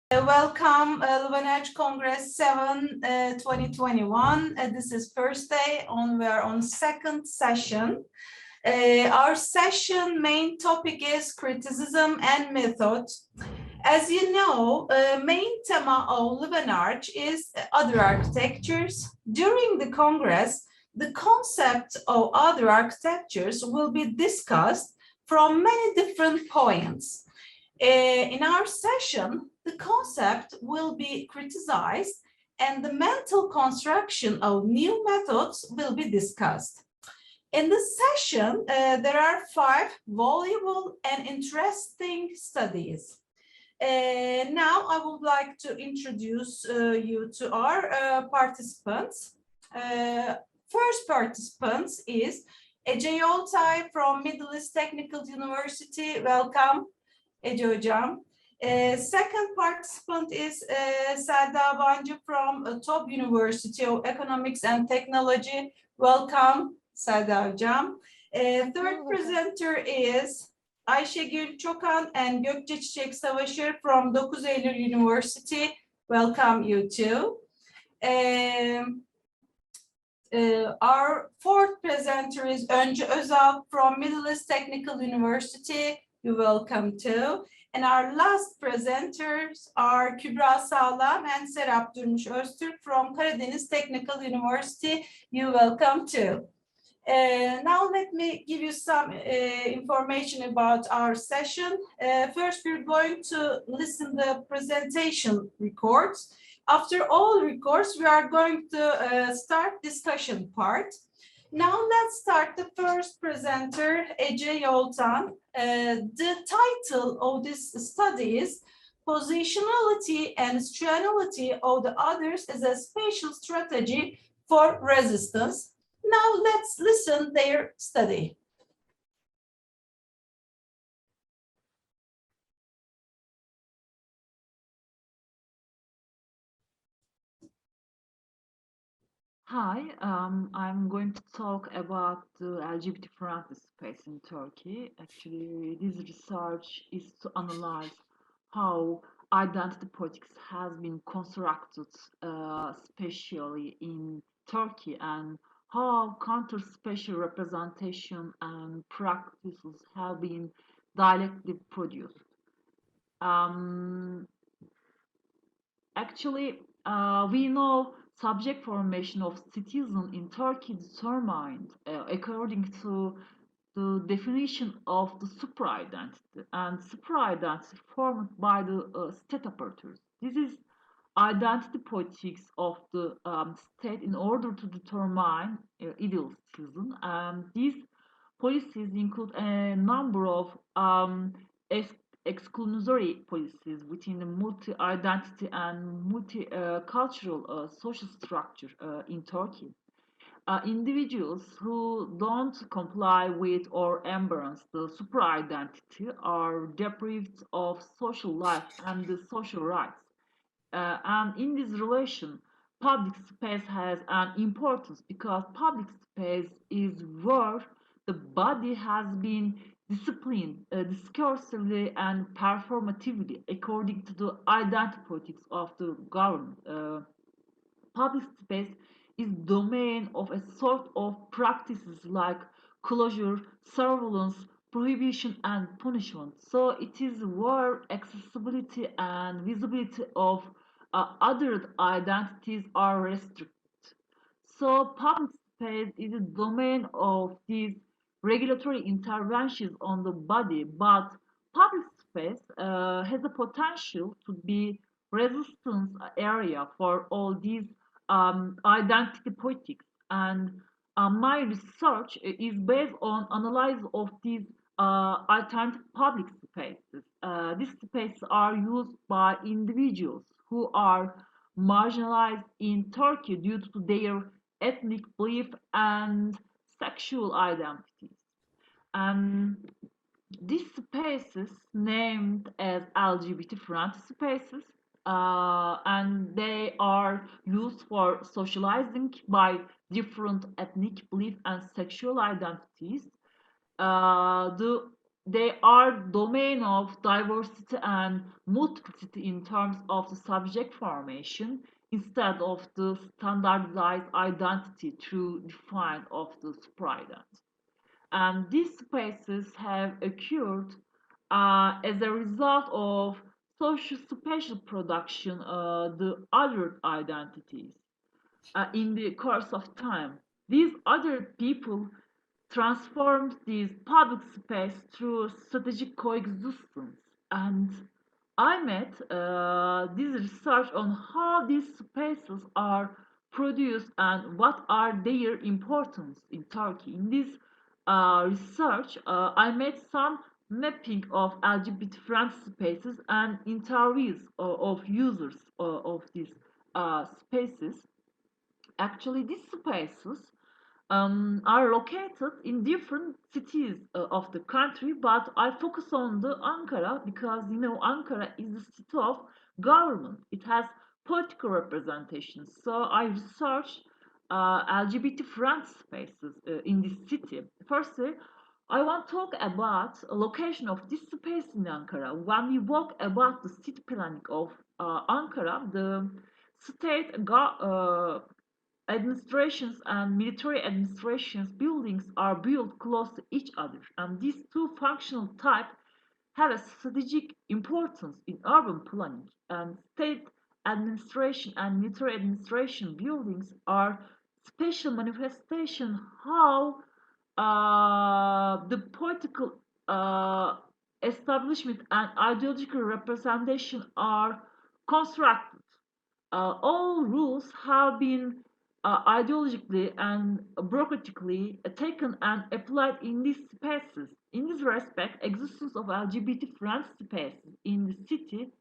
Welcome, Livenarch Congress 7 2021. This is first day we are on second session. Our session main topic is criticism and method. As you know, main theme of Livenarch is other architectures. During the Congress, the concept of other architectures will be discussed from many different points. In our session, the concept will be criticized and the mental construction of new methods will be discussed. In this session, there are 5 valuable and interesting studies. Now I would like to introduce you to our participants. First participant is Ece YOLTAY from Middle East Technical University. Welcome, Ece Hocam. Second participant is Selda BANCI from Top University of Economics and Technology. Welcome, Selda Hocam. Third presenter is Ayşegül ÇAKAN and Gökçeçiçek SAVAŞIR from 9 Eylül University. Welcome you too. Our fourth presenter is Öncü ÖZALP from Middle East Technical University. You're welcome too. And our last presenters are Kübra and Serap ÖZTÜRK from Karadeniz Technical University. You're welcome too. Now let me give you some information about our session. First, we're going to listen the presentation records. After all records, we are going to start discussion part. Now let's start the first presenter, Ece YOLTAY. The title of this study is Positionality and Situationality of the Others as a Spatial Strategy for Resistance. Now let's listen their study. Hi, I'm going to talk about the LGBT friendly space in Turkey. Actually, this research is to analyze how identity politics has been constructed, spatially in Turkey, and how counter-spatial representation and practices have been dialectically produced. Actually, we know subject formation of citizen in Turkey determined according to the definition of the supra-identity, and supra-identity formed by the state operators. This is identity politics of the state in order to determine ideal citizen, and these policies include a number of exclusionary policies within the multi-identity and multi-cultural social structure in Turkey. Individuals who don't comply with or embrace the supra-identity are deprived of social life and the social rights. And in this relation, public space has an importance because public space is where the body has been disciplined discursively and performatively according to the identity politics of the government. Public space is domain of a sort of practices like closure, surveillance, prohibition, and punishment. So it is where accessibility and visibility of other identities are restricted. So public space is a domain of these regulatory interventions on the body, but public space has a potential to be resistance area for all these identity politics. And my research is based on analysis of these alternative public spaces. These spaces are used by individuals who are marginalized in Turkey due to their ethnic belief and sexual identities. And these spaces named as LGBT friendly spaces, and they are used for socializing by different ethnic belief and sexual identities. The they are domain of diversity and multiplicity in terms of the subject formation instead of the standardized identity through define of the superidentity. And these spaces have occurred as a result of social spatial production, the other identities. In the course of time, these other people transformed these public space through strategic coexistence. And I met this research on how these spaces are produced and what are their importance in Turkey. In this research, I made some mapping of LGBT friend spaces and interviews of users of these spaces. Actually, these spaces are located in different cities of the country, but I focus on the Ankara because you know Ankara is the city of government. It has political representation. So I researched LGBT friend spaces in this city. Firstly, I want to talk about a location of this space in Ankara. When we walk about the city planning of Ankara, the state administrations and military administrations buildings are built close to each other, and these two functional types have a strategic importance in urban planning. And state administration and military administration buildings are special manifestation how the political establishment and ideological representation are constructed. All rules have been ideologically and bureaucratically taken and applied in these spaces. In this respect, existence of LGBT friend spaces in the city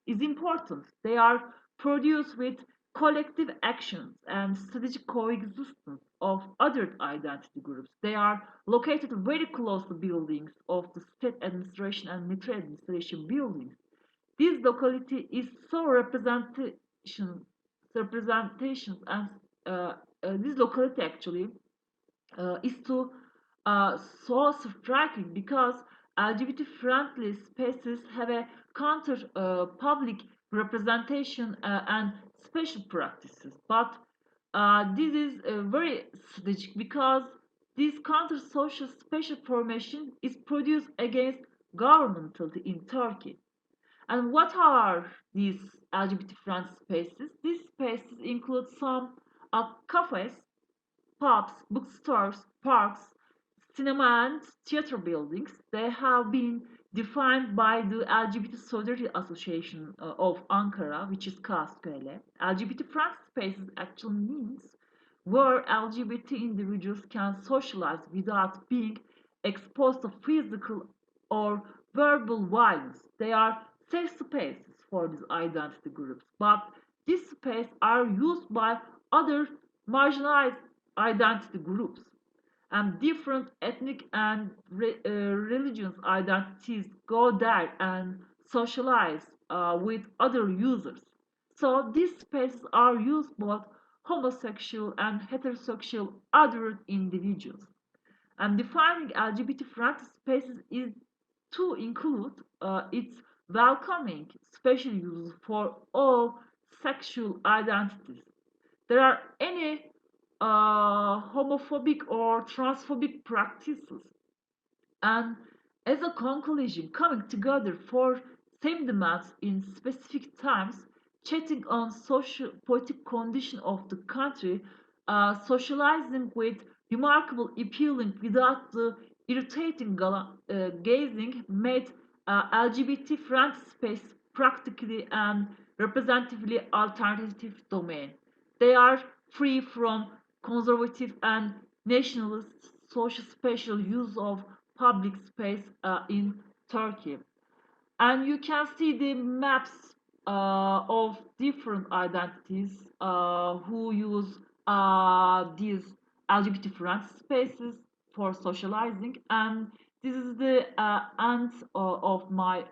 is important. They are produced with collective actions and strategic coexistence of other identity groups. They are located very close to buildings of the state administration and military administration buildings. This locality is so representations and this locality actually is to so striking because LGBT friendly spaces have a counter public representation and special practices. But this is very strategic because this counter social special formation is produced against governmentality in Turkey. And what are these LGBT friend spaces? These spaces include some cafes, pubs, bookstores, parks, cinema and theater buildings. They have been defined by the LGBT Solidarity Association of Ankara, which is KASKÖLE. LGBT friend spaces actually means where LGBT individuals can socialize without being exposed to physical or verbal violence. They are safe spaces for these identity groups, but these spaces are used by other marginalized identity groups, and different ethnic and religious identities go there and socialize with other users. So these spaces are used both homosexual and heterosexual other individuals. And defining LGBT friend spaces is to include its welcoming special use for all sexual identities. There are any homophobic or transphobic practices. And as a conclusion, coming together for same demands in specific times, chatting on social political condition of the country, socializing with remarkable appealing without the irritating gazing made LGBT friend space practically and representatively alternative domain. They are free from conservative and nationalist social spatial use of public space in Turkey. And you can see the maps of different identities who use these LGBT friend spaces for socializing. And this is the end of my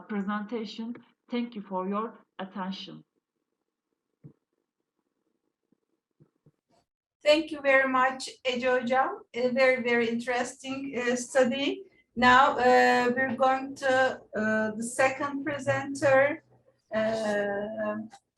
presentation. Thank you for your attention. Thank you very much, Ece Hocam. A very, very interesting study. Now we're going to the second presenter,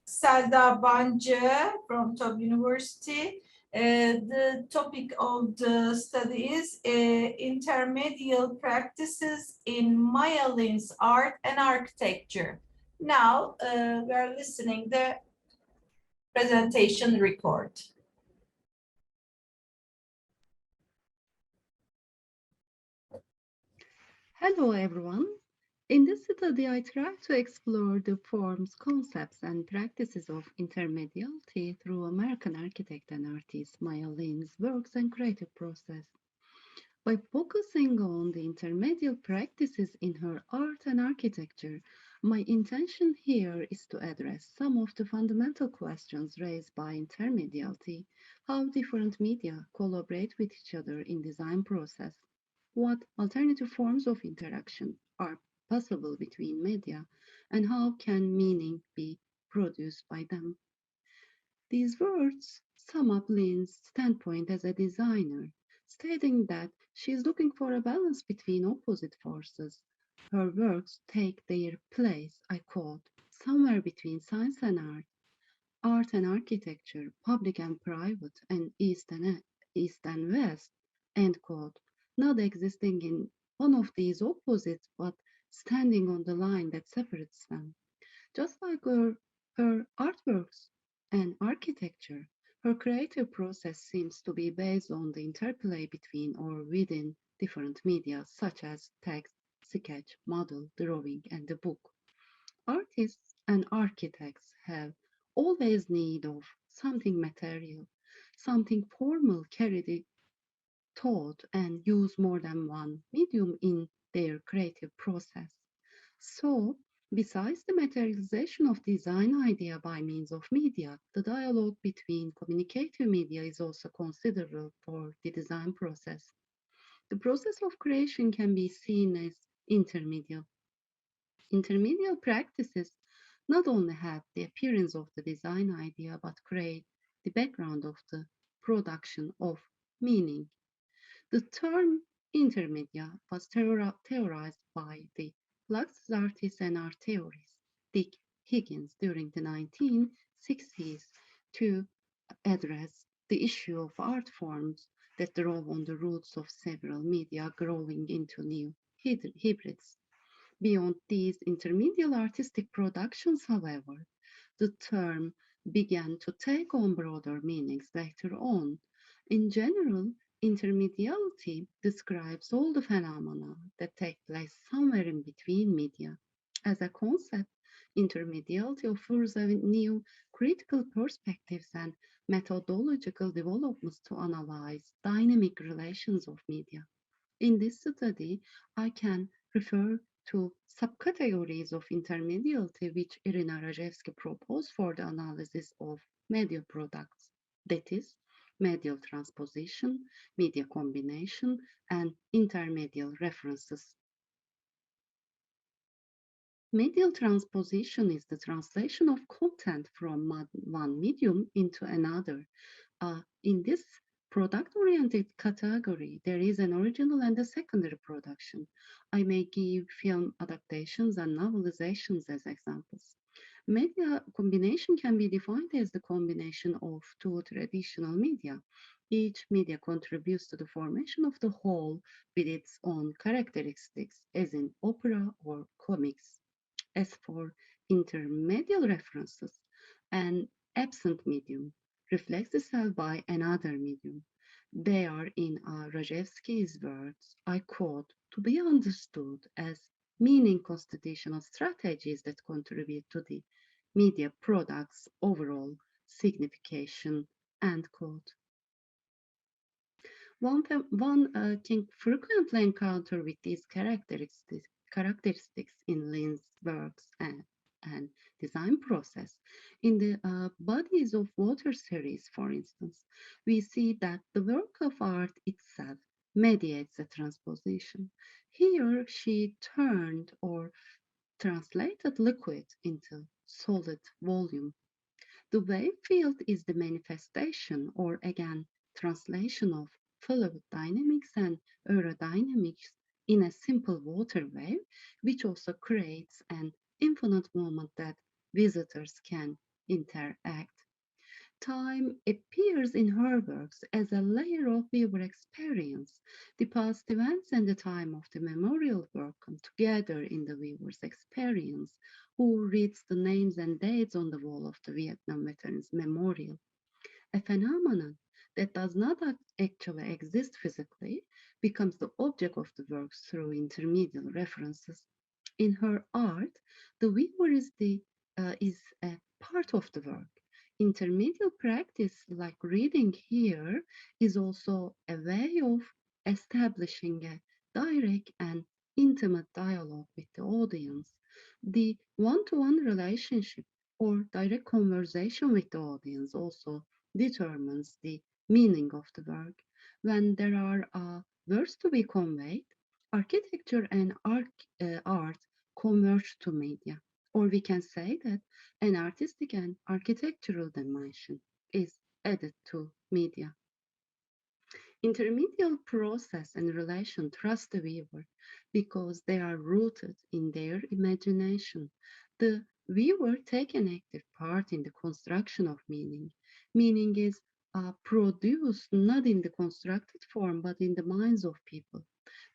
Selda BANCI from Top University. The topic of the study is intermedial practices in Maya lens art and architecture. Now we are listening the presentation record. Hello everyone. In this study, I try to explore the forms, concepts, and practices of intermediality through American architect and artist Maya Lin's works and creative process. By focusing on the intermedial practices in her art and architecture, my intention here is to address some of the fundamental questions raised by intermediality, how different media collaborate with each other in design process, what alternative forms of interaction are possible between media, and how can meaning be produced by them. These words sum up Lynn's standpoint as a designer, stating that she is looking for a balance between opposite forces. Her works take their place, I quote, somewhere between science and art and architecture, public and private, and east and west, end quote, not existing in one of these opposites, but standing on the line that separates them. Just like her artworks and architecture, her creative process seems to be based on the interplay between or within different media, such as text, sketch, model, drawing, and the book. Artists and architects have always need of something material, something formal carried thought and use more than one medium in their creative process. So, besides the materialization of design idea by means of media, the dialogue between communicative media is also considerable for the design process. The process of creation can be seen as intermediate. Intermediate practices not only have the appearance of the design idea, but create the background of the production of meaning. The term intermedia was theorized by the Fluxus artist and art theorist Dick Higgins during the 1960s to address the issue of art forms that draw on the roots of several media growing into new hybrids. Beyond these intermediate artistic productions, however, the term began to take on broader meanings later on. In general, intermediality describes all the phenomena that take place somewhere in between media. As a concept, intermediality offers a new critical perspectives and methodological developments to analyze dynamic relations of media. In this study, I can refer to subcategories of intermediality which Irina Rajewski proposed for the analysis of media products, that is, medial transposition, media combination, and intermedial references. Medial transposition is the translation of content from one medium into another. In this product-oriented category, there is an original and a secondary production. I may give film adaptations and novelizations as examples. Media combination can be defined as the combination of two traditional media. Each media contributes to the formation of the whole with its own characteristics, as in opera or comics. As for intermedial references, an absent medium reflects itself by another medium. They are, in Rajewski's words, I quote, to be understood as meaning constitutional strategies that contribute to the media product's overall signification, end quote. One can frequently encounter with these characteristics in Lynn's works and design process. In the Bodies of Water series, for instance, we see that the work of art itself mediates a transposition. Here she turned or translated liquid into solid volume. The wave field is the manifestation or again translation of fluid dynamics and aerodynamics in a simple water wave, which also creates an infinite moment that visitors can interact. Time appears in her works as a layer of viewer experience. The past events and the time of the memorial work come together in the viewer's experience, who reads the names and dates on the wall of the Vietnam Veterans Memorial. A phenomenon that does not actually exist physically becomes the object of the works through intermedial references. In her art, the viewer is a part of the work. Intermedial practice, like reading here, is also a way of establishing a direct and intimate dialogue with the audience. The one-to-one relationship or direct conversation with the audience also determines the meaning of the work. When there are words to be conveyed, architecture and art converge to media. Or we can say that an artistic and architectural dimension is added to media. Intermedial process and relation trust the viewer because they are rooted in their imagination. The viewer takes an active part in the construction of meaning. Meaning is produced not in the constructed form but in the minds of people.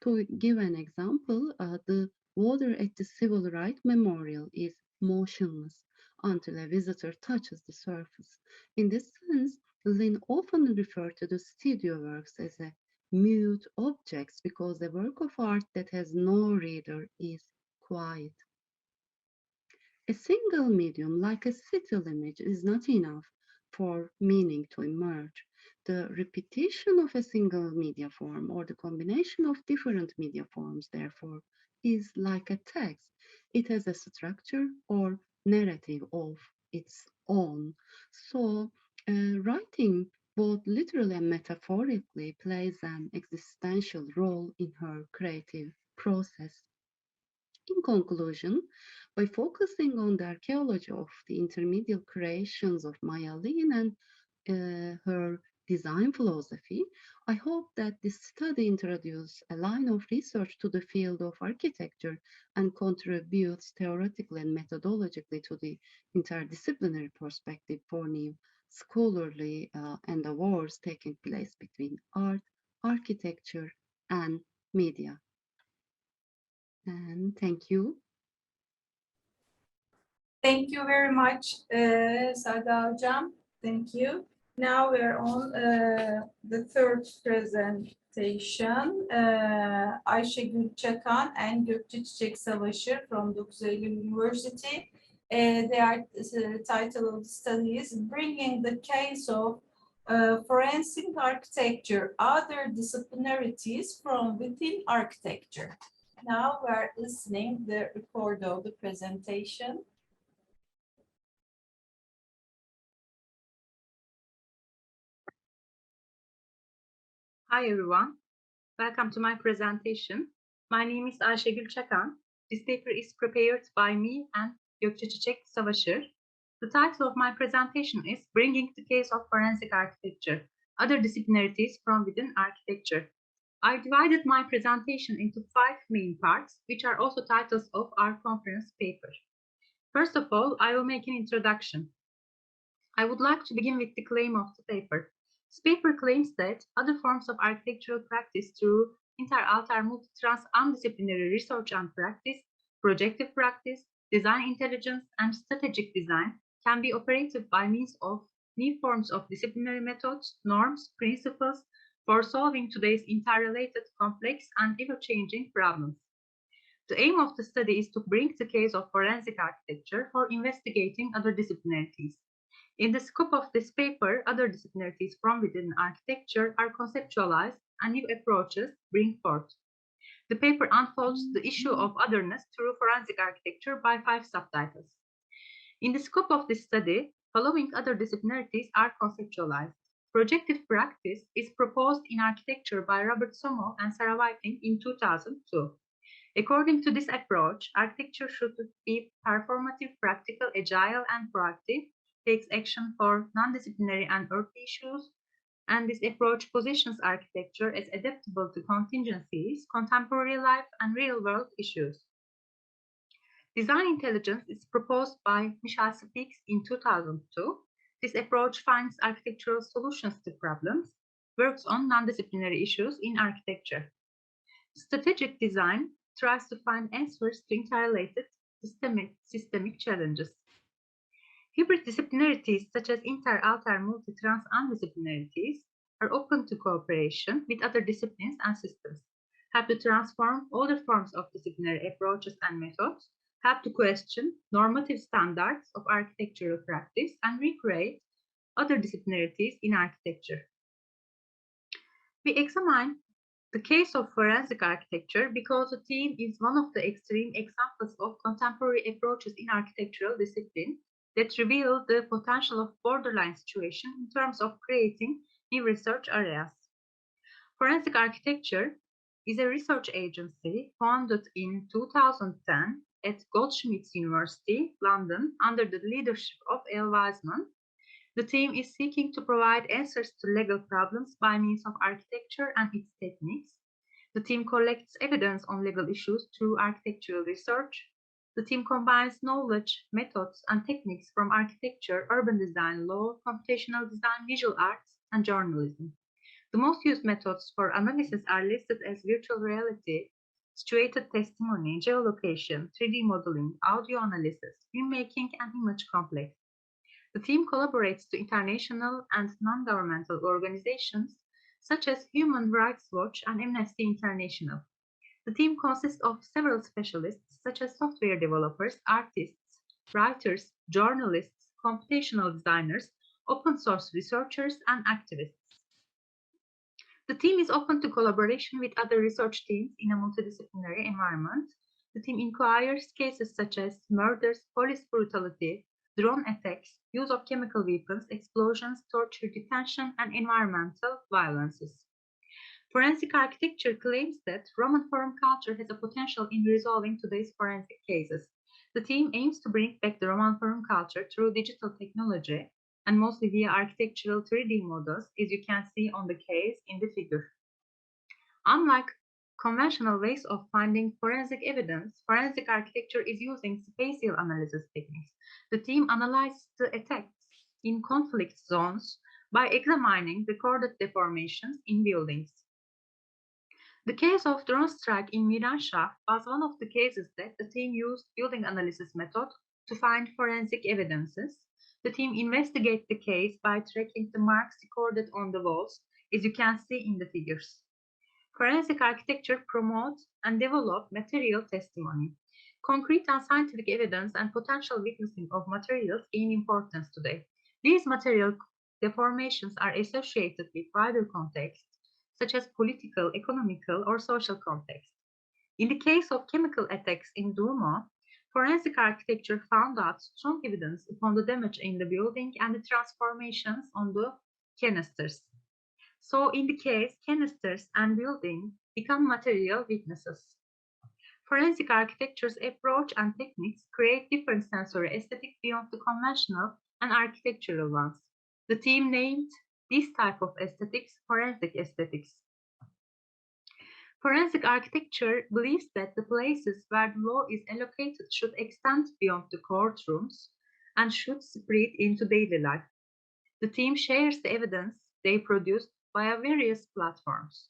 To give an example, the water at the Civil Rights Memorial is motionless until a visitor touches the surface. In this sense, Lin often referred to the studio works as a mute objects because a work of art that has no reader is quiet. A single medium, like a still image, is not enough for meaning to emerge. The repetition of a single media form or the combination of different media forms, therefore, is like a text. It has a structure or narrative of its own. So, writing, both literally and metaphorically, plays an existential role in her creative process. In conclusion, by focusing on the archaeology of the intermediate creations of Maya Lin and her design philosophy, I hope that this study introduces a line of research to the field of architecture and contributes theoretically and methodologically to the interdisciplinary perspective for new scholarly endeavors taking place between art, architecture, and media. And thank you. Thank you very much, Selda Hocam. Thank you. Now we're on the third presentation. Ayşegül ÇAKAN and Gökçeçiçek SAVAŞIR from 9 Eylül University. The title of the study is Bringing the Case of Forensic Architecture, Other Disciplinarities from Within Architecture. Now we're listening the record of the presentation. Hi everyone, welcome to my presentation. My name is Ayşegül ÇAKAN. This paper is prepared by me and Gökçeçiçek SAVAŞIR. The title of my presentation is Bringing the Case of Forensic Architecture, Other Disciplinarities from Within Architecture. I divided my presentation into 5 main parts, which are also titles of our conference paper. First of all, I will make an introduction. I would like to begin with the claim of the paper. This paper claims that other forms of architectural practice through inter-alter multi-trans undisciplinary research and practice, projective practice, design intelligence, and strategic design can be operated by means of new forms of disciplinary methods, norms, principles for solving today's interrelated, complex, and ever-changing problems. The aim of the study is to bring the case of forensic architecture for investigating other disciplinarities. In the scope of this paper, other disciplinarities from within architecture are conceptualized and new approaches bring forth. The paper unfolds the issue of otherness through forensic architecture by 5 subtitles. In the scope of this study, following other disciplinarities are conceptualized. Projective practice is proposed in architecture by Robert Somo and Sarah Whiting in 2002. According to this approach, architecture should be performative, practical, agile, and proactive, takes action for non-disciplinary and earthly issues, and this approach positions architecture as adaptable to contingencies, contemporary life, and real-world issues. Design intelligence is proposed by Michel Spix in 2002. This approach finds architectural solutions to problems, works on non-disciplinary issues in architecture. Strategic design tries to find answers to interrelated systemic challenges. Hybrid disciplinarities such as inter, alter, multi, trans, and disciplinarities are open to cooperation with other disciplines and systems, help to transform older forms of disciplinary approaches and methods, help to question normative standards of architectural practice, and recreate other disciplinarities in architecture. We examine the case of forensic architecture because the theme is one of the extreme examples of contemporary approaches in architectural discipline that reveal the potential of borderline situation in terms of creating new research areas. Forensic architecture is a research agency founded in 2010 at Goldsmiths University, London, under the leadership of L. Wiseman. The team is seeking to provide answers to legal problems by means of architecture and its techniques. The team collects evidence on legal issues through architectural research. The team combines knowledge, methods, and techniques from architecture, urban design, law, computational design, visual arts, and journalism. The most used methods for analysis are listed as virtual reality, situated testimony, geolocation, 3D modeling, audio analysis, filmmaking, and image complex. The team collaborates to international and non-governmental organizations such as Human Rights Watch and Amnesty International. The team consists of several specialists such as software developers, artists, writers, journalists, computational designers, open source researchers, and activists. The team is open to collaboration with other research teams in a multidisciplinary environment. The team inquires cases such as murders, police brutality, drone attacks, use of chemical weapons, explosions, torture, detention, and environmental violences. Forensic architecture claims that Roman Forum culture has a potential in resolving today's forensic cases. The team aims to bring back the Roman Forum culture through digital technology and mostly via architectural 3D models, as you can see on the case in the figure. Unlike conventional ways of finding forensic evidence, forensic architecture is using spatial analysis techniques. The team analyzes the attacks in conflict zones by examining recorded deformations in buildings. The case of drone strike in Miranshah was one of the cases that the team used building analysis method to find forensic evidences. The team investigated the case by tracking the marks recorded on the walls, as you can see in the figures. Forensic architecture promotes and develops material testimony. Concrete and scientific evidence and potential witnessing of materials gain importance today. These material deformations are associated with wider contexts, such as political, economical, or social context. In the case of chemical attacks in DURMUŞ, forensic architecture found out strong evidence upon the damage in the building and the transformations on the canisters. So in the case, canisters and building become material witnesses. Forensic architecture's approach and techniques create different sensory aesthetics beyond the conventional and architectural ones. The team named this type of aesthetics forensic aesthetics. Forensic architecture believes that the places where the law is allocated should extend beyond the courtrooms and should spread into daily life. The team shares the evidence they produced via various platforms.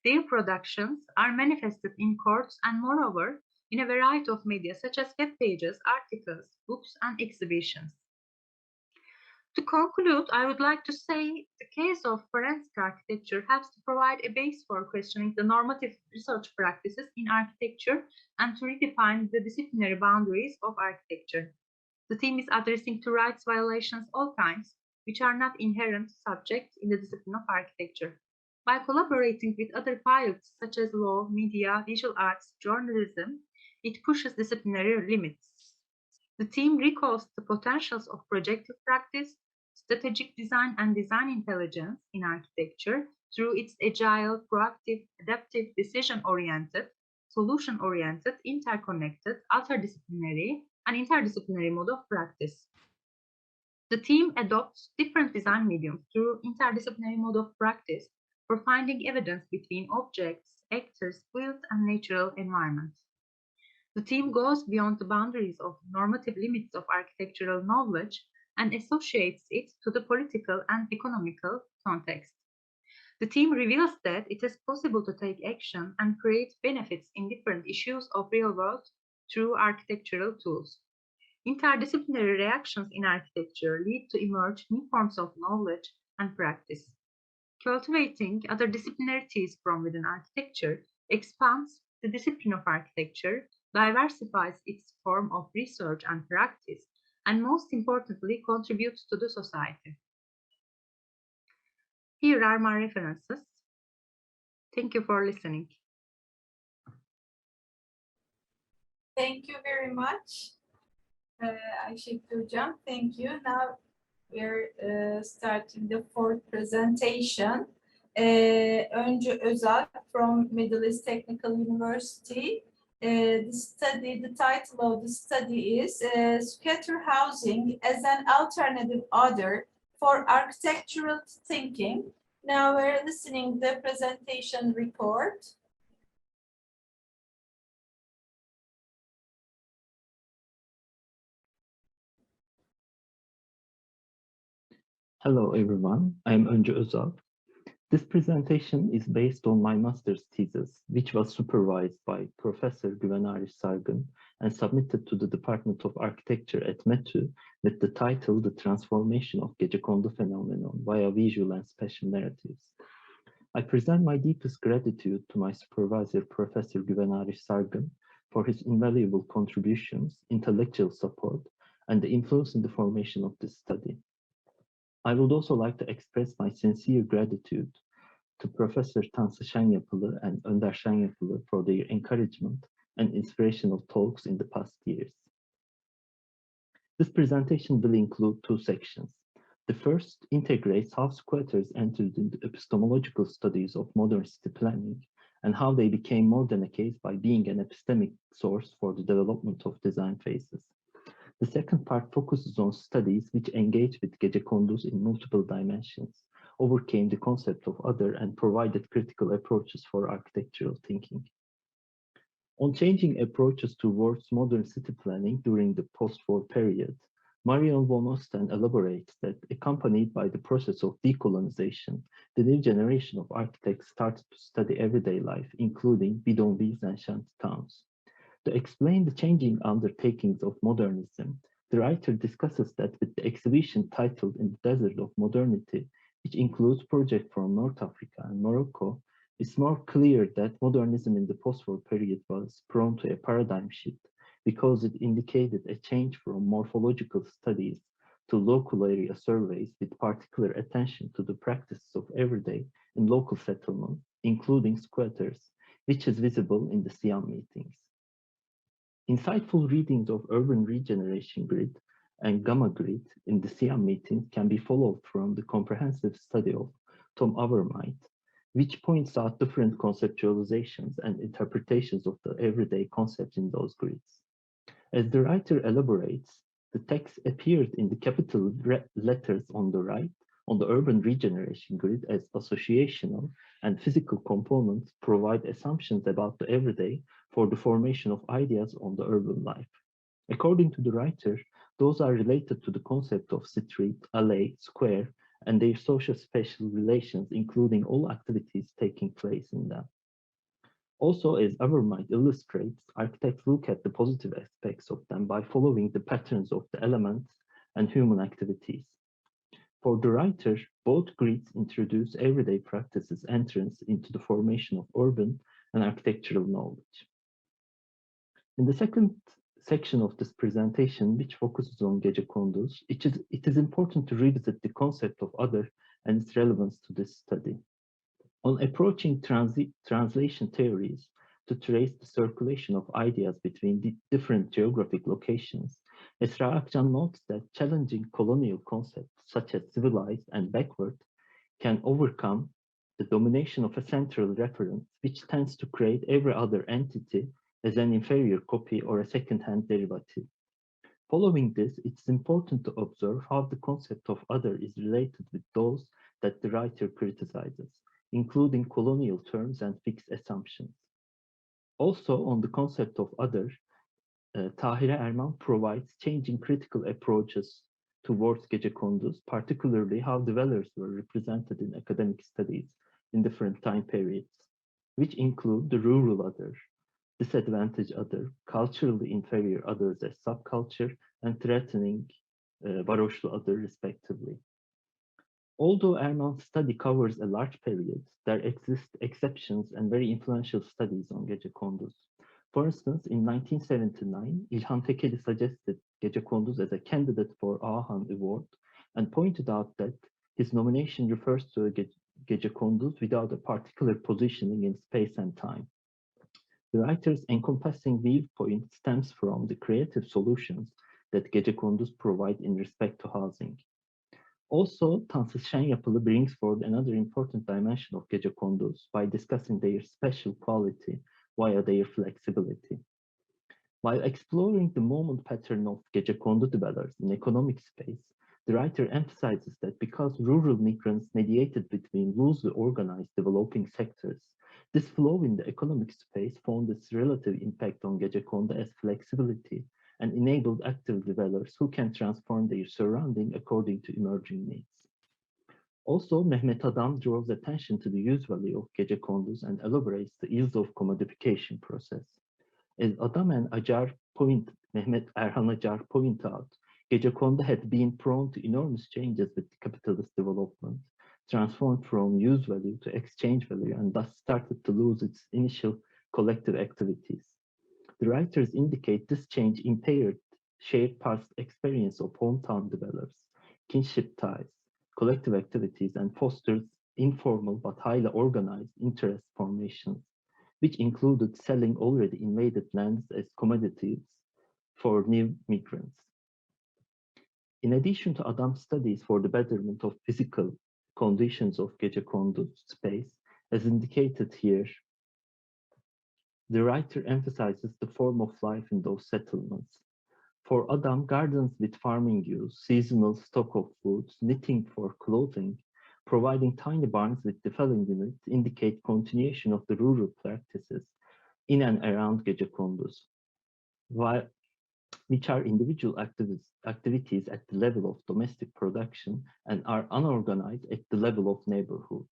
Their productions are manifested in courts and, moreover, in a variety of media such as web pages, articles, books, and exhibitions. To conclude, I would like to say the case of forensic architecture helps to provide a base for questioning the normative research practices in architecture and to redefine the disciplinary boundaries of architecture. The team is addressing to rights violations all kinds, which are not inherent subjects in the discipline of architecture. By collaborating with other fields such as law, media, visual arts, journalism, it pushes disciplinary limits. The team recalls the potentials of projective practice, strategic design, and design intelligence in architecture through its agile, proactive, adaptive, decision-oriented, solution-oriented, interconnected, interdisciplinary, and interdisciplinary mode of practice. The team adopts different design mediums through interdisciplinary mode of practice for finding evidence between objects, actors, fields, and natural environments. The team goes beyond the boundaries of normative limits of architectural knowledge and associates it to the political and economical context. The team reveals that it is possible to take action and create benefits in different issues of real world through architectural tools. Interdisciplinary reactions in architecture lead to emerge new forms of knowledge and practice. Cultivating other disciplinarities from within architecture expands the discipline of architecture, diversifies its form of research and practice, and most importantly, contributes to the society. Here are my references. Thank you for listening. Thank you very much, Ayşegül Hocam. Thank you. Now we're starting the fourth presentation. Öncü ÖZALP from Middle East Technical University. The title of the study is Scatter Housing as an Alternative Order for Architectural Thinking. Now we're listening the presentation report. Hello everyone, I am Öncü ÖZALP. This presentation is based on my master's thesis, which was supervised by Professor Livenarch VII and submitted to the Department of Architecture at METÜ with the title The Transformation of Gecekondu Phenomenon via Visual and Spatial Narratives. I present my deepest gratitude to my supervisor, Professor Livenarch VII, for his invaluable contributions, intellectual support, and the influence in the formation of this study. I would also like to express my sincere gratitude to Professor Tansu Şenyapılı and Önder Şenyapılı for their encouragement and inspirational talks in the past years. This presentation will include two sections. The first integrates how squatters entered into epistemological studies of modern city planning and how they became more than a case by being an epistemic source for the development of design phases. The second part focuses on studies which engage with gecekondus in multiple dimensions, overcame the concept of other, and provided critical approaches for architectural thinking. On changing approaches towards modern city planning during the post-war period, Marion von Osten elaborates that, accompanied by the process of decolonization, the new generation of architects started to study everyday life, including bidonvilles and shanty towns. To explain the changing undertakings of modernism, the writer discusses that with the exhibition titled In the Desert of Modernity, which includes projects from North Africa and Morocco, it's more clear that modernism in the post-war period was prone to a paradigm shift because it indicated a change from morphological studies to local area surveys with particular attention to the practices of everyday and local settlement, including squatters, which is visible in the SIAM meetings. Insightful readings of urban regeneration grid and gamma grid in the SIAM meetings can be followed from the comprehensive study of Tom Avermaet, which points out different conceptualizations and interpretations of the everyday concepts in those grids. As the writer elaborates, the text appeared in the capital letters on the right on the urban regeneration grid as associational and physical components provide assumptions about the everyday for the formation of ideas on the urban life. According to the writer, those are related to the concept of street, alley, square, and their social-spatial relations, including all activities taking place in them. Also, as Avermaet illustrates, architects look at the positive aspects of them by following the patterns of the elements and human activities. For the writer, both grids introduce everyday practices entrance into the formation of urban and architectural knowledge. In the second section of this presentation, which focuses on gecekondus, it is important to revisit the concept of other and its relevance to this study. On approaching translation theories to trace the circulation of ideas between the different geographic locations, Esra Akcan notes that challenging colonial concepts such as civilized and backward can overcome the domination of a central reference, which tends to create every other entity as an inferior copy or a second-hand derivative. Following this, it's important to observe how the concept of other is related with those that the writer criticizes, including colonial terms and fixed assumptions. Also, on the concept of other, Tahire Erman provides changing critical approaches towards gecekondu's, particularly how dwellers were represented in academic studies in different time periods, which include the rural other, disadvantaged other, culturally inferior others as subculture, and threatening varoşlu other, respectively. Although Erman's study covers a large period, there exist exceptions and very influential studies on gecekondus. For instance, in 1979, İlhan Tekeli suggested gecekondus as a candidate for Ağahan Award and pointed out that his nomination refers to a gecekondus without a particular positioning in space and time. The writer's encompassing viewpoint stems from the creative solutions that gecekondus provide in respect to housing. Also, Tansız Şenyapılı brings forward another important dimension of gecekondus by discussing their special quality via their flexibility. While exploring the moment pattern of gecekondu dwellers in economic space, the writer emphasizes that because rural migrants mediated between loosely organized developing sectors, this flow in the economic space found its relative impact on gecekondu as flexibility and enabled active dwellers who can transform their surrounding according to emerging needs. Also, Mehmet Adam draws attention to the use value of gecekondus and elaborates the ease of commodification process. As Adam and Mehmet Erhan Acar point out, gecekondu had been prone to enormous changes with capitalist development, transformed from use value to exchange value, and thus started to lose its initial collective activities. The writers indicate this change impaired shared past experience of hometown dwellers, kinship ties, collective activities, and fosters informal but highly organized interest formations, which included selling already invaded lands as commodities for new migrants. In addition to Adam's studies for the betterment of physical conditions of gecekondu space, as indicated here, the writer emphasizes the form of life in those settlements. For Adam, gardens with farming use, seasonal stock of foods, knitting for clothing, providing tiny barns with dwelling units indicate continuation of the rural practices in and around gecekondus, which are individual activities at the level of domestic production and are unorganized at the level of neighborhood.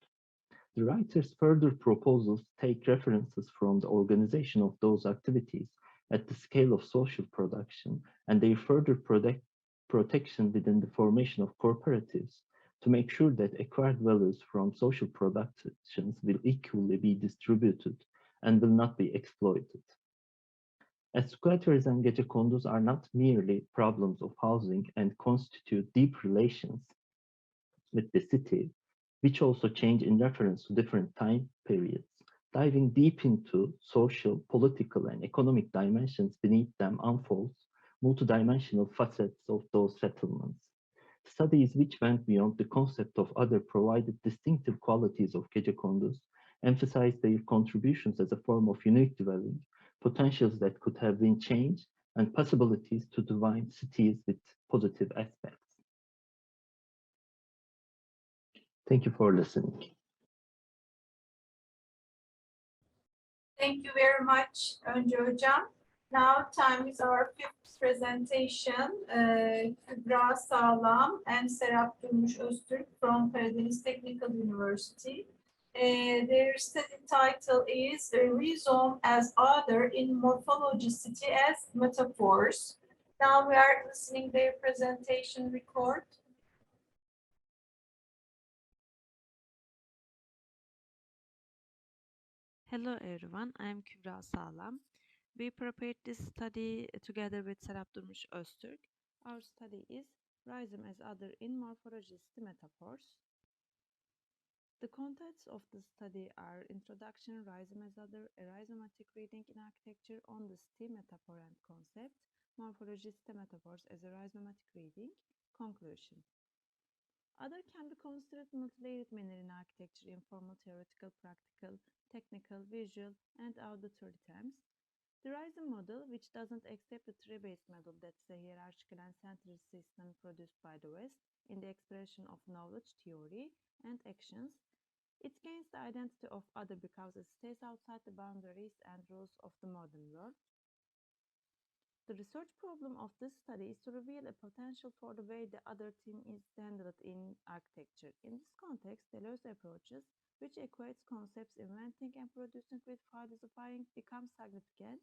The writer's further proposals take references from the organization of those activities at the scale of social production and their further protection within the formation of cooperatives to make sure that acquired values from social productions will equally be distributed and will not be exploited. As squatters and gecekondus are not merely problems of housing and constitute deep relations with the city, which also change in reference to different time periods. Diving deep into social, political, and economic dimensions beneath them unfolds multidimensional facets of those settlements. Studies which went beyond the concept of other provided distinctive qualities of gecekondus, emphasized their contributions as a form of unique dwelling, potentials that could have been changed, and possibilities to divine cities with positive aspects. Thank you for listening. Thank you very much, Öncü Hocam. Now time is our fifth presentation. Kübra SAZLAM and Serap ÖZTÜRK from Karadeniz Technical University. Their study title is Rhizome as Other in Morphologie City as Metaphors. Now we are listening their presentation record. Hello everyone, I am Kübra SAZLAM. We prepared this study together with Serap ÖZTÜRK. Our study is Rhizome as Other in Morphologie City Metaphors. The contents of the study are Introduction, Rhizome as Other, a rhizomatic reading in architecture on the city metaphor and concept, Morphologie City Metaphors as a rhizomatic reading, conclusion. Other can be considered in multi-layered manner in architecture, informal, theoretical, practical, technical, visual, and auditory terms. The Rhizome model, which doesn't accept the tree-based model, that's a hierarchical and centrist system produced by the West in the expression of knowledge, theory, and actions, it gains the identity of other because it stays outside the boundaries and rules of the modern world. The research problem of this study is to reveal a potential for the way the other team is handled in architecture. In this context, Deleuze approaches, which equates concepts inventing and producing with philosophizing, becomes significant.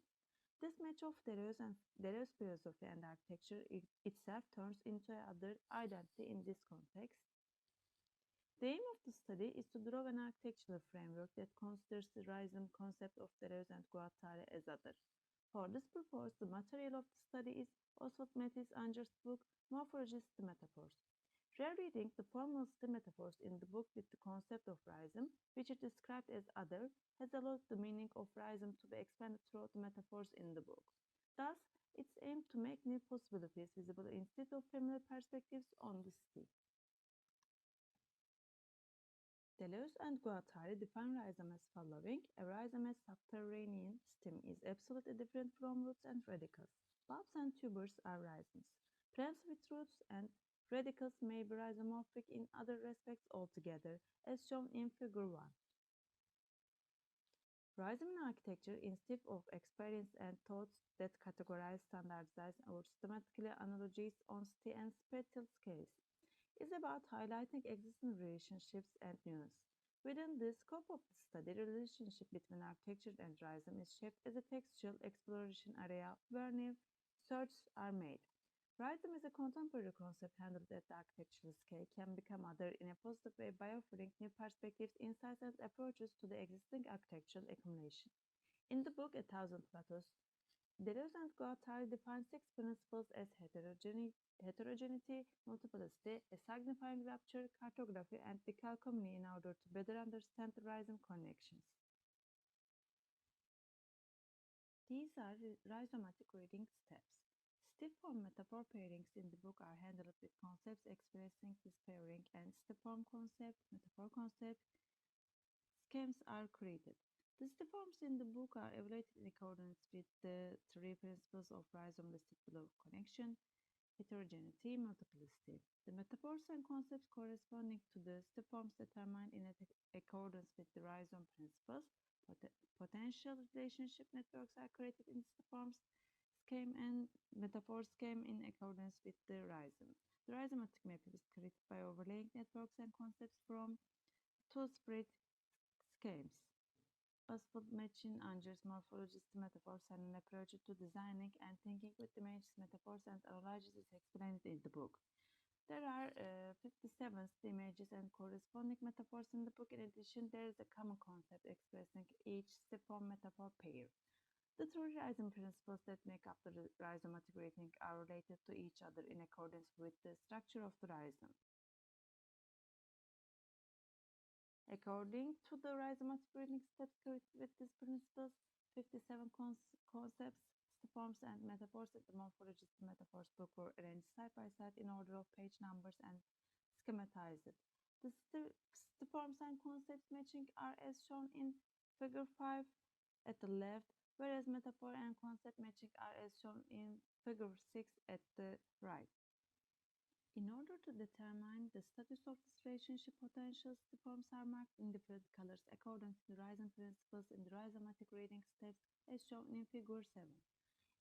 This match of Deleuze philosophy and architecture itself turns into another identity in this context. The aim of the study is to draw an architectural framework that considers the Rhizome concept of Deleuze and Guattari as other. For this purpose, the material of the study is Oswald Matisse Anger's book, Morphologie Metaphors. Rereading the formalist metaphors in the book with the concept of Rhizome, which it described as other, has allowed the meaning of Rhizome to be expanded throughout the metaphors in the book. Thus, it's aimed to make new possibilities visible instead of familiar perspectives on the city. Deleuze and Guattari define rhizome as following. A rhizome as subterranean stem is absolutely different from roots and radicals. Bulbs and tubers are rhizomes. Plants with roots and radicals may be rhizomorphic in other respects altogether, as shown in Figure 1. Rhizome in architecture, instead of experience and thoughts that categorize, standardize, or systematically analogize on city and spatial scales, is about highlighting existing relationships and nuance. Within the scope of the study, the relationship between architecture and rhizome is shaped as a textual exploration area where new searches are made. Rhizome is a contemporary concept handled at the architectural scale, can become other in a positive way by offering new perspectives, insights, and approaches to the existing architectural accumulation. In the book, 1,000 Plateaus, Deleuze and Guattari define 6 principles as heterogeneity, multiplicity, a signifying rupture, cartography, and decalcomany in order to better understand the rhizome connections. These are rhizomatic reading steps. Stiff form metaphor pairings in the book are handled with concepts expressing this pairing, and stiff form concept, metaphor concept, schemes are created. The stiff forms in the book are evaluated in accordance with the 3 principles of rhizome listed below: connection, heterogeneity, multiplicity. The metaphors and concepts corresponding to the stiff forms determined in accordance with the rhizome principles. Potential relationship networks are created in stiff forms scheme and metaphor scheme in accordance with the rhizome. The rhizomatic map is created by overlaying networks and concepts from 2 spread schemes. Oswald Matisse Anger's Morphologie metaphors and an approach to designing and thinking with images, metaphors, and analogies is explained in the book. There are 57 images and corresponding metaphors in the book. In addition, there is a common concept expressing each stiff form metaphor pair. The 3 rhizome principles that make up the rhizomatic reading are related to each other in accordance with the structure of the rhizome. According to the rhizomatic reading steps created with these principles, 57 concepts, forms, and metaphors in the Morphologie metaphors book were arranged side by side in order of page numbers and schematized. The forms and concepts matching are as shown in Figure 5 at the left, whereas metaphor and concept matching are as shown in Figure 6 at the right. In order to determine the status of this relationship potentials, the forms are marked in different colors according to the rhizome principles in the rhizomatic reading steps as shown in Figure 7.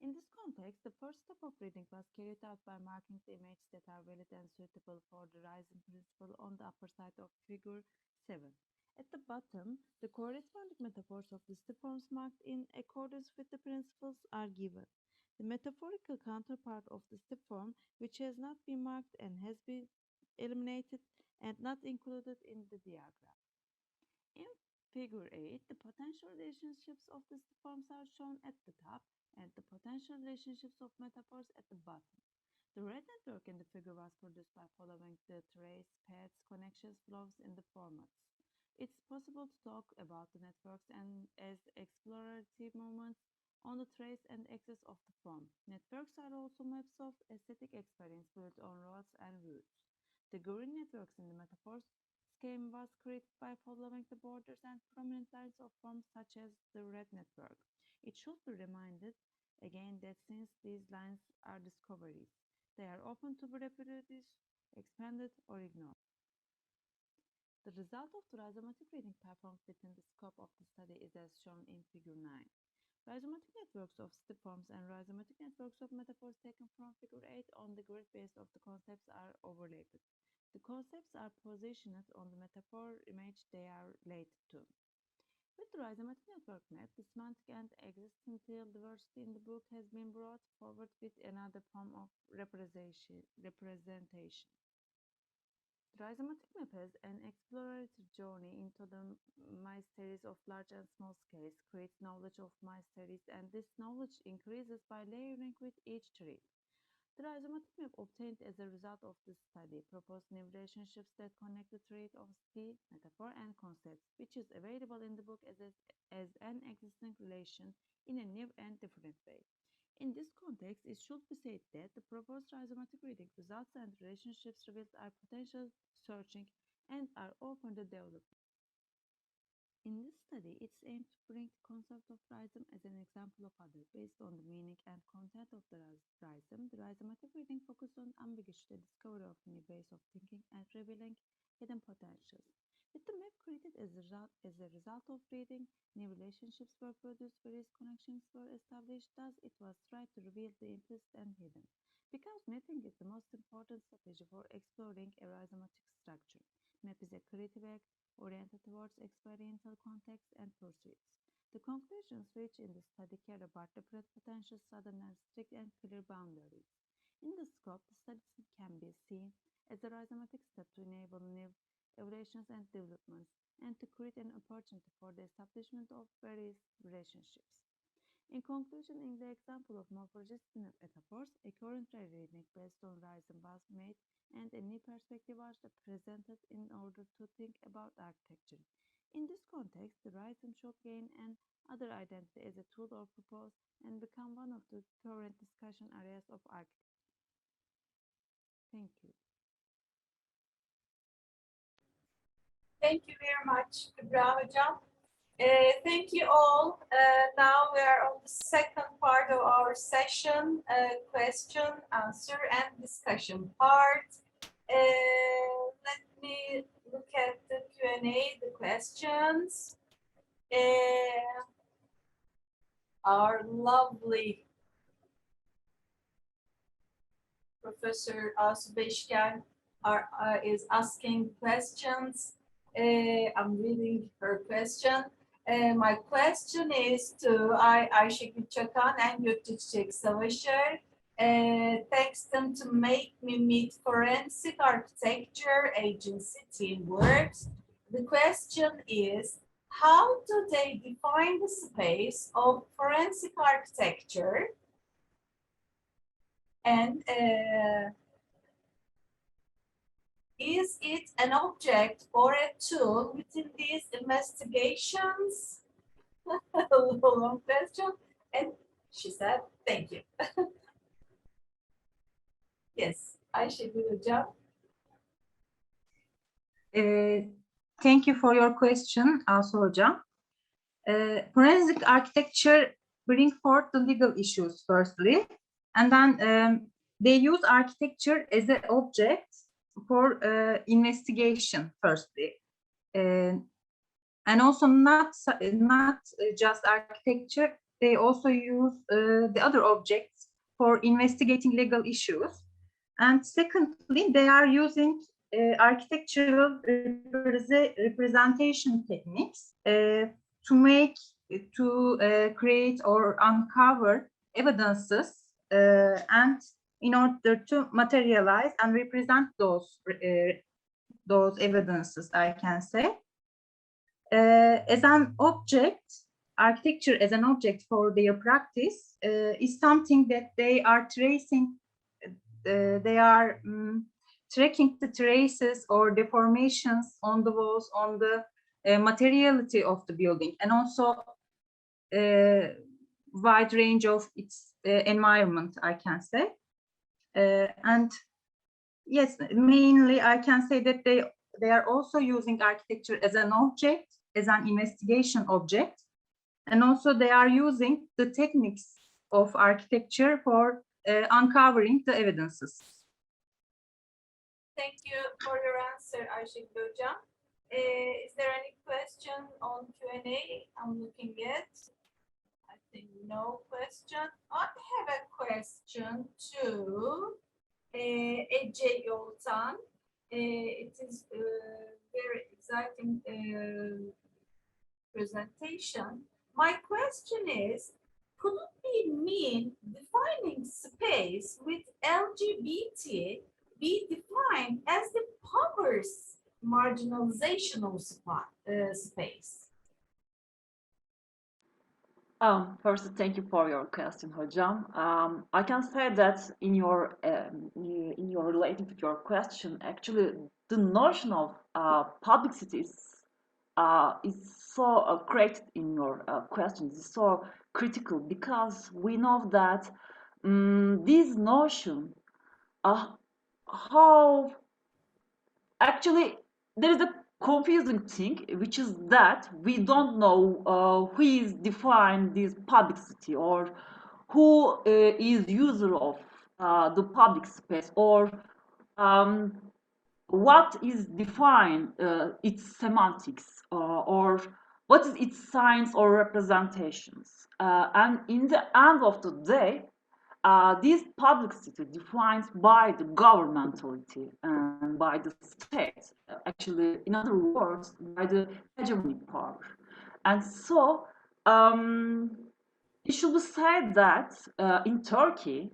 In this context, the first step of reading was carried out by marking the images that are valid and suitable for the rhizome principle on the upper side of Figure 7. At the bottom, the corresponding metaphors of the stiff forms marked in accordance with the principles are given. The metaphorical counterpart of the stiff form, which has not been marked and has been eliminated and not included in the diagram. In Figure 8, the potential relationships of the stiff forms are shown at the top and the potential relationships of metaphors at the bottom. The red network in the figure was produced by following the trace, paths, connections, flows in the formats. It's possible to talk about the networks and as exploratory moments on the trace and axis of the form. Networks are also maps of aesthetic experience built on roads and routes. The green networks in the metaphors scheme was created by following the borders and prominent lines of forms such as the red network. It should be reminded again that since these lines are discoveries, they are open to be reproduced, expanded, or ignored. The result of the rhizomatic reading performed within the scope of the study is as shown in Figure 9. Rhizomatic networks of stiforms and rhizomatic networks of metaphors taken from Figure 8 on the grid base of the concepts are overlapped. The concepts are positioned on the metaphor image they are related to. With the rhizomatic network map, the semantic and existential diversity in the book has been brought forward with another form of representation. The rhizomatic map has an exploratory journey into the mysteries of large and small scales, creates knowledge of mysteries, and this knowledge increases by layering with each tree. The rhizomatic map obtained as a result of this study proposed new relationships that connect the trait of the metaphor and concept, which is available in the book as an existing relation in a new and different way. In this context, it should be said that the proposed rhizomatic reading results and relationships revealed are potential searching and are open to development. In this study, it's aimed to bring the concept of rhizome as an example of other. Based on the meaning and content of the rhizome, the rhizomatic reading focused on ambiguity, the discovery of new ways of thinking, and revealing hidden potentials. With the map created as a result of reading, new relationships were produced, various connections were established, thus it was tried to reveal the implicit and hidden. Because mapping is the most important strategy for exploring a rhizomatic structure. Map is a creative act oriented towards experiential context and pursuits. The conclusions reached in the study care about different potentials rather than strict and clear boundaries. In the scope, the study can be seen as a rhizomatic step to enable new evaluations and developments, and to create an opportunity for the establishment of various relationships. In conclusion, in the example of morphologistic metaphors, a current reading based on rhizome was made, and a new perspective was presented in order to think about architecture. In this context, the rhizome should gain another identity as a tool or purpose and become one of the current discussion areas of architecture. Thank you. Thank you very much, Kübra hocam. Thank you all. Now we are on the second part of our session, question, answer, and discussion part. Let me look at the Q&A, the questions. Our lovely Professor Asu Beşken is asking questions. I'm reading her question. My question is to Ayşegül ÇAKAN and Gökçeçiçek SAVAŞIR. Thanks them to make me meet forensic architecture agency teamwork. The question is, how do they define the space of forensic architecture? And is it an object or a tool within these investigations? Long question. And she said, thank you. Yes, Ayşegül hocam. Thank you for your question, Asu hocam. Forensic architecture bring forth the legal issues firstly, and then they use architecture as an object for investigation firstly, and also not just architecture. They also use the other objects for investigating legal issues. And secondly, they are using architectural representation techniques to create or uncover evidences and in order to materialize and represent those evidences, I can say. As an object, architecture as an object for their practice is something that they are tracing. They are tracking the traces or deformations on the walls, on the materiality of the building, and also wide range of its environment, I can say. And yes, mainly I can say that they are also using architecture as an object, as an investigation object, And also they are using the techniques of architecture for uncovering the evidences. Thank you for your answer, Ayşegül Hocam. Is there any question on Q&A? I'm looking at. I think no question. I have a question to Ece YOLTAY. It is a very exciting presentation. My question is, could it be mean defining space with LGBT be defined as the pover's marginalization of space? First, thank you for your question, Hocam. I can say that in your relating to your question, actually, the notion of publicity is so created in your question. Is so critical because we know that this notion, how actually there is a confusing thing, which is that we don't know who is defined this publicity or who is user of the public space or what is defined its semantics or what is its signs or representations. And in the end of the day, this publicity defined by the governmentality and by the state, actually, in other words, by the hegemonic power. And so, it should be said that in Turkey,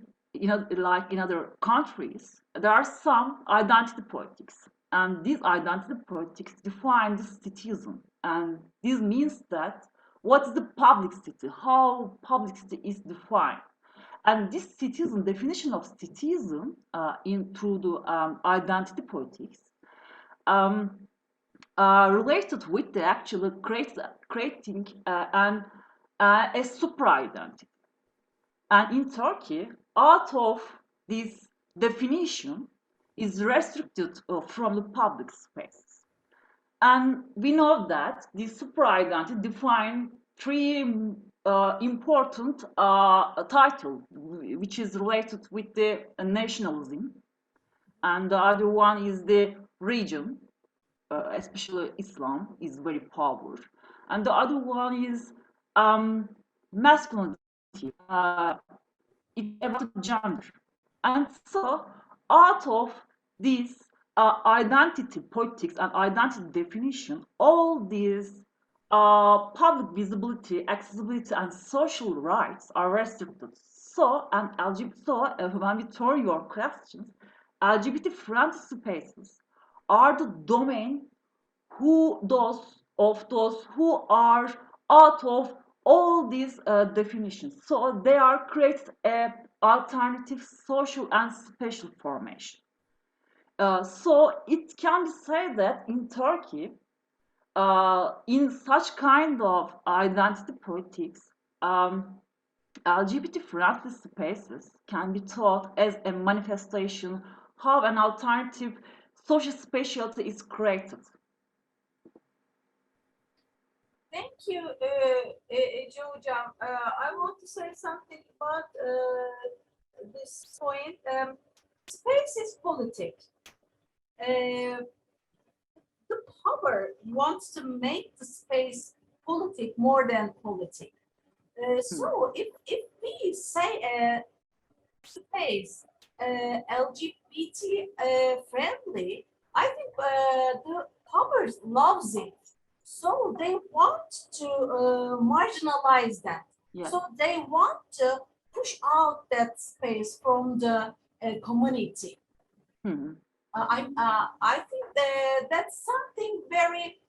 like in other countries, there are some identity politics. And these identity politics define the citizen. And this means that what is the publicity, how publicity is defined. And this citizen definition of citizen through the identity politics related with the actually creating a super identity. And in Turkey, out of this definition is restricted from the public space. And we know that this super identity defines three important title, which is related with the nationalism, and the other one is the region, especially Islam is very powerful, and the other one is masculinity, it's about gender. And so out of this identity politics and identity definition, all these public visibility, accessibility, and social rights are restricted. So, and when we turn your questions, LGBT-friendly spaces are the domain those who are out of all these definitions. So they are created an alternative social and spatial formation. So it can be said that in Turkey, in such kind of identity politics, LGBT-friendly spaces can be thought as a manifestation how an alternative social spatiality is created. Thank you, Ece Hocam. I want to say something about this point. Space is politics. The power wants to make the space politic more than politic. So if we say space LGBT friendly, I think the power loves it. So they want to marginalize that. Yes. So they want to push out that space from the community. Hmm. I think that's something very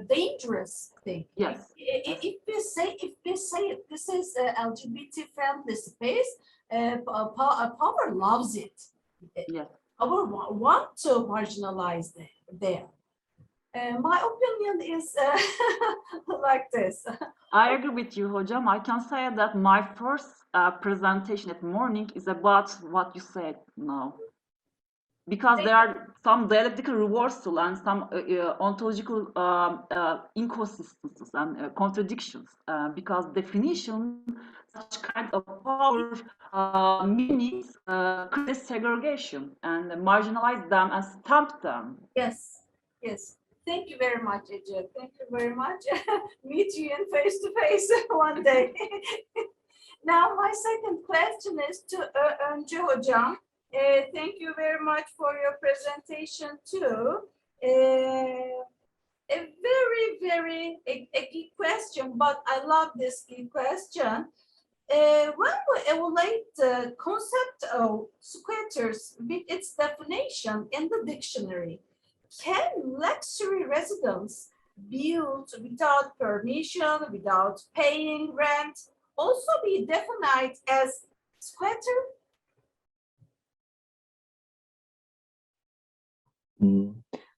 dangerous thing. Yes. If we say this is LGBT friendly space, power loves it. Yes. Power want to marginalize there. My opinion is like this. I agree with you, Hocam. I can say that my first presentation at morning is about what you said now. because there are some dialectical reversal and some ontological inconsistencies and contradictions, because definition such kind of power means create segregation and marginalize them and stamp them. Yes, yes. Thank you very much, Ece. Thank you very much. Meet you in face to face one day. Now, my second question is to Öncü Hocam. Thank you very much for your presentation too. A very key question, but I love this key question. When we evaluate the concept of squatters with its definition in the dictionary, can luxury residence built without permission, without paying rent, also be defined as squatter?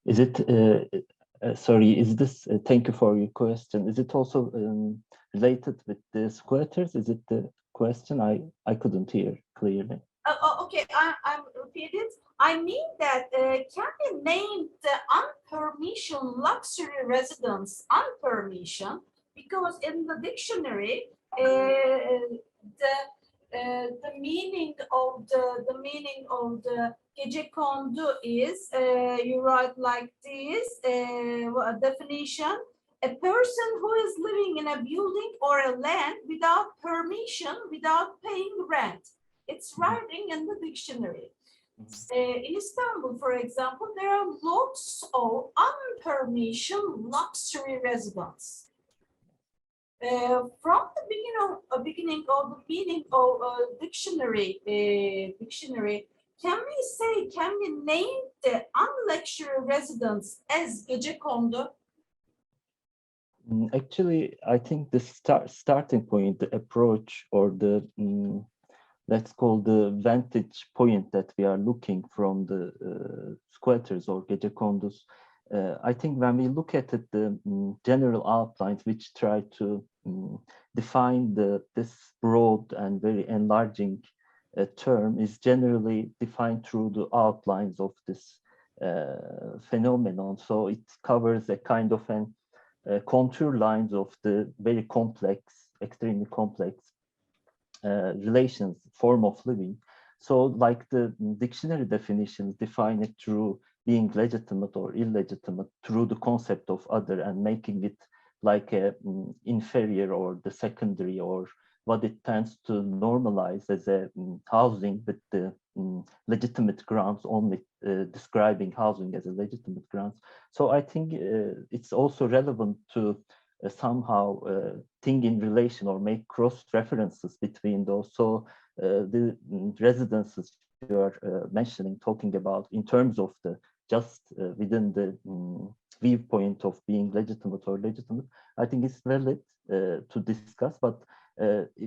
Is it, sorry, is this, thank you for your question. Is it also related with the squatters? Is it the question? I couldn't hear clearly. Okay, I'm repeating. I mean that can be named the unpermission luxury residence unpermission, because in the dictionary the meaning of the gecekondu is you write like this definition: a person who is living in a building or a land without permission, without paying rent. It's writing in the dictionary. In Istanbul, for example, there are lots of unpermission luxury residents. From the beginning of the meaning of dictionary, can we name the unluxury residents as gecekondu? Actually, I think the starting point, the approach, or the let's call the vantage point that we are looking from the squatters or gecekondus. I think when we look at it, the general outlines which try to define this broad and very enlarging term is generally defined through the outlines of this phenomenon. So it covers a kind of an contour lines of the very complex, extremely complex relations, form of living. So like the dictionary definitions define it through being legitimate or illegitimate through the concept of other and making it like a inferior or the secondary, or what it tends to normalize as a housing with the legitimate grounds, only describing housing as a legitimate grounds. So I think it's also relevant to somehow think in relation or make cross references between those. So the residences you are mentioning, talking about in terms of the just within the viewpoint of being legitimate or legitimate, I think it's valid to discuss, but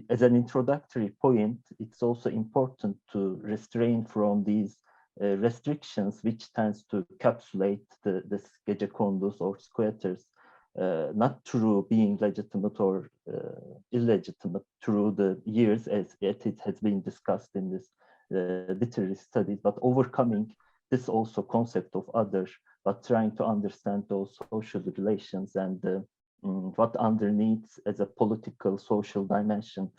as an introductory point, it's also important to restrain from these restrictions, which tends to encapsulate the gecekondus or squatters, not through being legitimate or illegitimate through the years, as it has been discussed in this literary studies, but overcoming this also concept of other, but trying to understand those social relations and what underneath as a political social dimension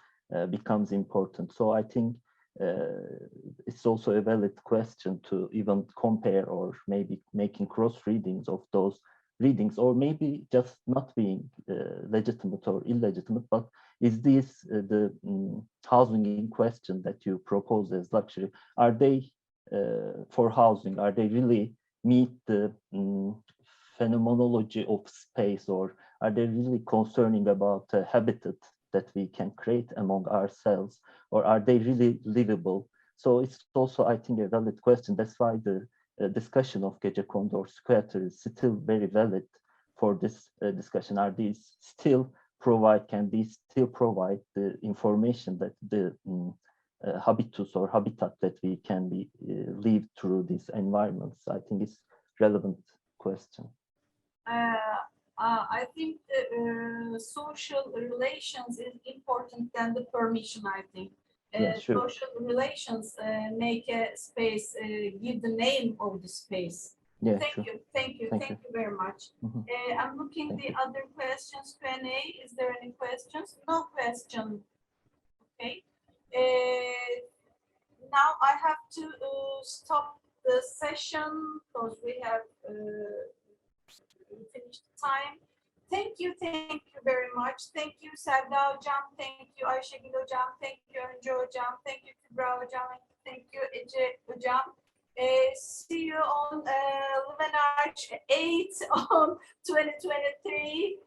becomes important. So I think it's also a valid question to even compare or maybe making cross readings of those readings, or maybe just not being legitimate or illegitimate, but is this the housing in question that you propose as luxury? Are they for housing, are they really meet the phenomenology of space, or are they really concerning about a habitat that we can create among ourselves, or are they really livable? So it's also, I think, a valid question. That's why the discussion of gecekondu or squatter is still very valid for this discussion. Are these still can these still provide the information that the habitus or habitat that we can live through these environments? I think it's relevant question. I think the social relations is important than the permission, I think. Sure. social relations make a space, give the name of the space. Yeah, Thank sure. you, thank you, Thank thank you. you very much. Mhm. I'm looking Thank the you. other questions, Q&A. Is there any questions? No question. Okay. Now I have to stop the session because we have finished the time. Thank you very much. Thank you Selda Hocam, thank you Ayşegül Hocam, thank you Öncü Hocam, thank you Kübra Hocam, thank you Ece Hocam. See you on Livenarch VIII on 2023.